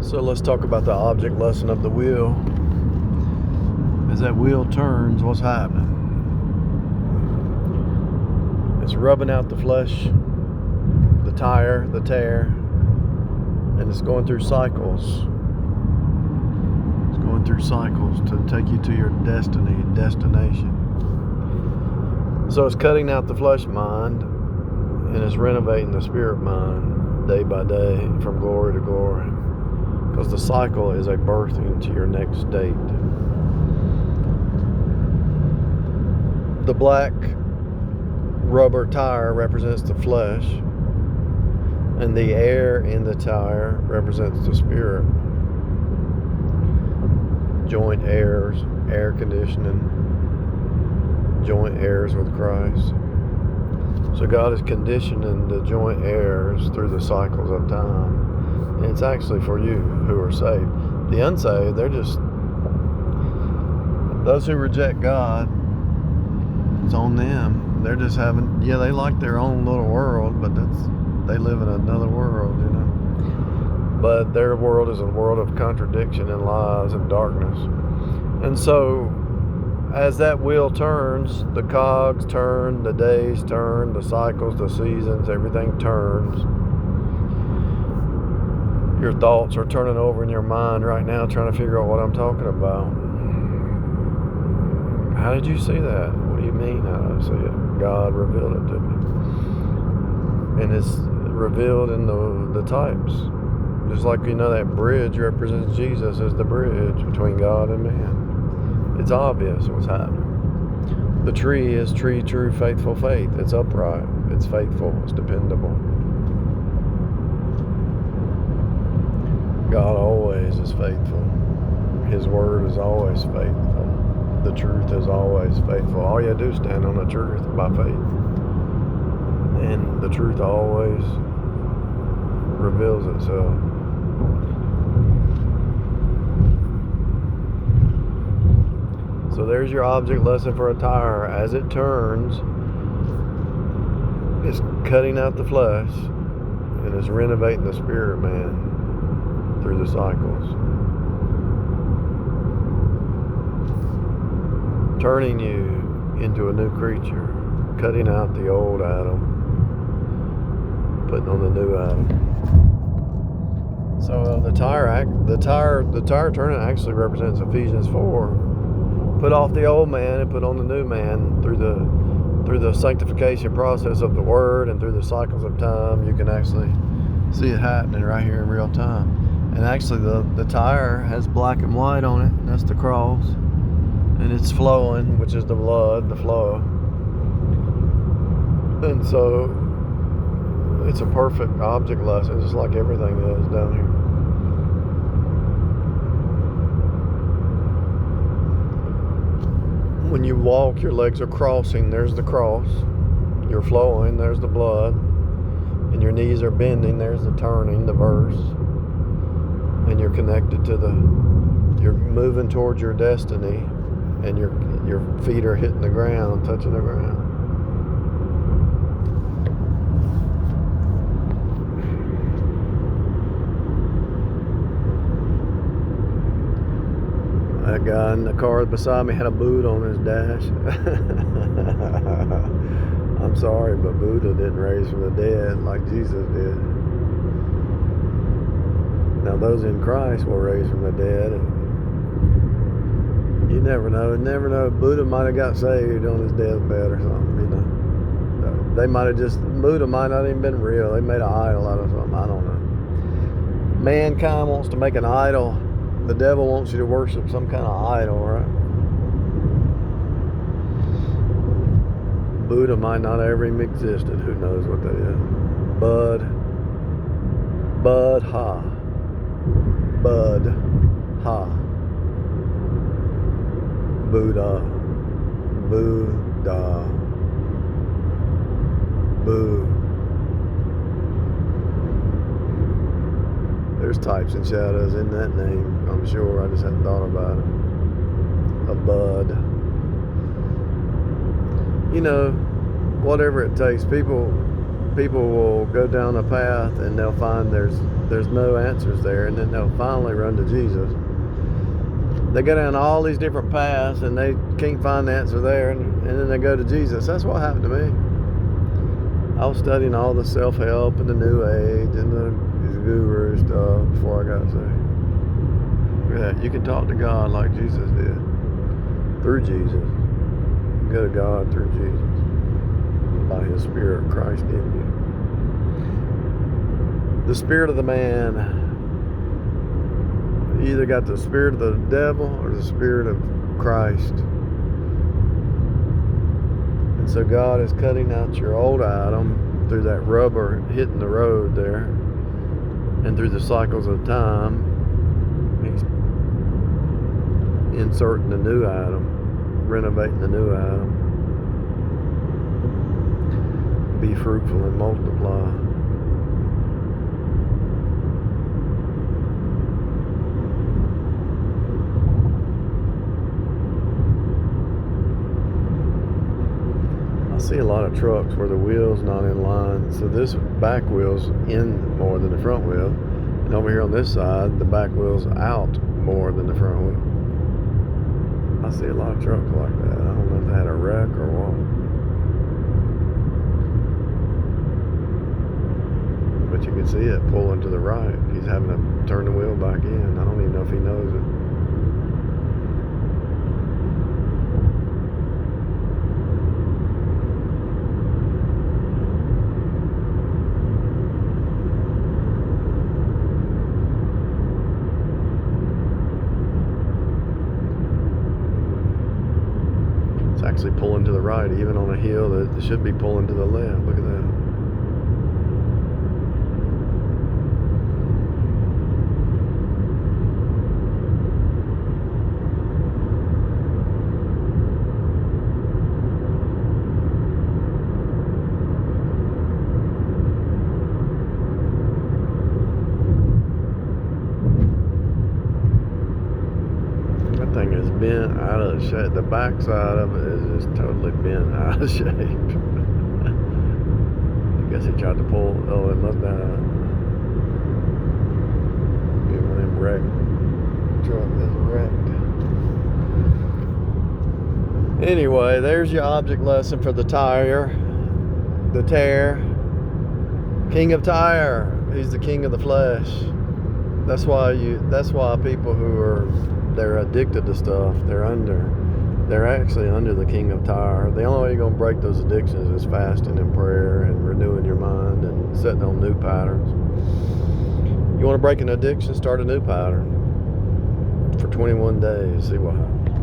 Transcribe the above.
So let's talk about the object lesson of the wheel. As that wheel turns, what's happening? It's rubbing out the flesh, the tire, the tear, and it's going through cycles. It's going through cycles to take you to your destination. So it's cutting out the flesh mind and it's renovating the spirit mind day by day from glory to glory. Because the cycle is a birthing to your next state. The black rubber tire represents the flesh, and the air in the tire represents the spirit. Joint heirs, air conditioning, joint heirs with Christ. So God is conditioning the joint heirs through the cycles of time. And it's actually for you who are saved. The unsaved, they're just those who reject God. It's on them. They're just having, they like their own little world, but they live in another world, But their world is a world of contradiction and lies and darkness. And so, as that wheel turns, the cogs turn, the days turn, the cycles, the seasons, everything turns. Your thoughts are turning over in your mind right now, trying to figure out what I'm talking about. How did you see that? What do you mean how did I see it? God revealed it to me. And it's revealed in the types. Just like, that bridge represents Jesus as the bridge between God and man. It's obvious what's happening. The tree is true, faithful faith. It's upright. It's faithful. It's dependable. God always is faithful. His word is always faithful. The truth is always faithful. All you have to do is stand on the truth by faith. And the truth always reveals itself. So there's your object lesson for a tire. As it turns, it's cutting out the flesh and it's renovating the spirit man through the cycles. Turning you into a new creature, cutting out the old Adam, putting on the new Adam. So the tire turning actually represents Ephesians 4. Put off the old man and put on the new man through the sanctification process of the word and through the cycles of time. You can actually see it happening right here in real time. And actually the tire has black and white on it, and that's the cross. And it's flowing, which is the blood, the flow. And so it's a perfect object lesson, just like everything is down here. When you walk, your legs are crossing, there's the cross. You're flowing, there's the blood. And your knees are bending, there's the turning, the verse. And you're connected to you're moving towards your destiny. And your feet are hitting the ground, touching the ground. That guy in the car beside me had a Buddha on his dash. I'm sorry, but Buddha didn't raise from the dead like Jesus did. Now those in Christ will raise from the dead. You never know. Buddha might have got saved on his deathbed or something, They might have Buddha might not even been real. They made an idol out of something. I don't know. Mankind wants to make an idol. The devil wants you to worship some kind of idol, right? Buddha might not have ever even existed. Who knows what that is? Buddha. Buddha. Boo. There's types and shadows in that name, I'm sure. I just hadn't thought about it. A bud. Whatever it takes. People people will go down a path and they'll find there's no answers there, and then they'll finally run to Jesus. They go down all these different paths and they can't find the answer there, and then they go to Jesus. That's what happened to me. I was studying all the self-help and the New Age and the guru stuff before I got saved. Look at that. You can talk to God like Jesus did, through Jesus. You can go to God through Jesus, by His Spirit, Christ in you. The spirit of the man, you either got the spirit of the devil or the spirit of Christ. And so God is cutting out your old Adam through that rubber hitting the road there, and through the cycles of time, He's inserting the new Adam, renovating the new Adam. Be fruitful and multiply. I see a lot of trucks where the wheel's not in line, so this back wheel's in more than the front wheel, and over here on this side the back wheel's out more than the front wheel. I see a lot of trucks like that. I don't know if they had a wreck or what, but you can see it pulling to the right. He's having to turn the wheel back in. I don't even know if he knows it. Actually pulling to the right, even on a hill that should be pulling to the left. Look at that. Thing is bent out of shape. The back side of it is just totally bent out of shape. I guess he tried to pull. Oh, it must have. Be one of them wrecked truck that's wrecked. Anyway, there's your object lesson for the tire. The tear. King of tire. He's the king of the flesh. That's why people who they're addicted to stuff, they're actually under the king of tire. The only way you're going to break those addictions is fasting and prayer and renewing your mind and setting on new patterns. You want to break an addiction, start a new pattern for 21 days, see what happens.